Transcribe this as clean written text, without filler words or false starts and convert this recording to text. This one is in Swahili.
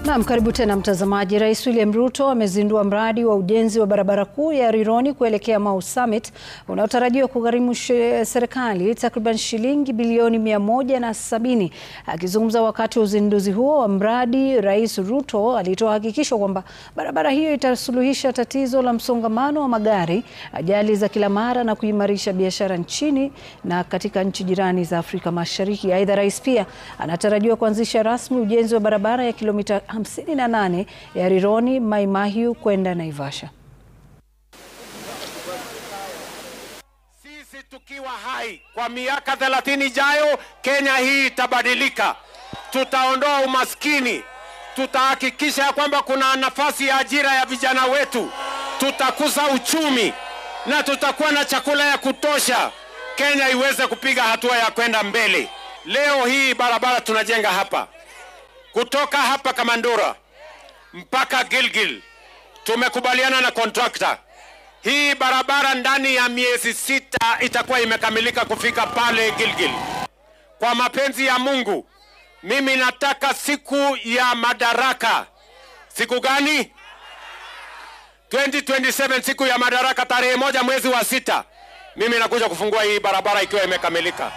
Naam, karibu tena mtazamaji. Rais William Ruto amezindua mradi wa ujenzi wa barabara kuu ya Rironi kuelekea Mau Summit unaotarajiwa kugharimu serikali takriban shilingi bilioni 170. Akizungumza wakati wa uzinduzi huo wa mradi, Rais Ruto alitoa hakikisho kwamba barabara hiyo itasuluhisha tatizo la msongamano wa magari, ajali za kila mara na kuimarisha biashara nchini na katika nchi jirani za Afrika Mashariki. Aidha, rais pia anatarajiwa kuanzisha rasmi ujenzi wa barabara ya kilomita 58 ya Rironi Mai Mahiu kwenda Naivasha. Sisi tukiwa hai kwa miaka 30 ijayo, Kenya hii itabadilika. Tutaondoa umaskini, tutahakikisha kwamba kuna nafasi ya ajira ya vijana wetu, tutakuza uchumi na tutakuwa na chakula ya kutosha, Kenya iweze kupiga hatua ya kwenda mbele. Leo hii barabara tunajenga hapa, kutoka hapa Kamandura mpaka Gilgil, tumekubaliana na contractor. Hii barabara ndani ya miezi 6 itakuwa imekamilika kufika pale Gilgil. Kwa mapenzi ya Mungu, mimi nataka siku ya madaraka. Siku gani? 2027, siku ya madaraka, tarehe 1 mwezi wa 6. Mimi nakuja kufungua hii barabara ikiwa imekamilika.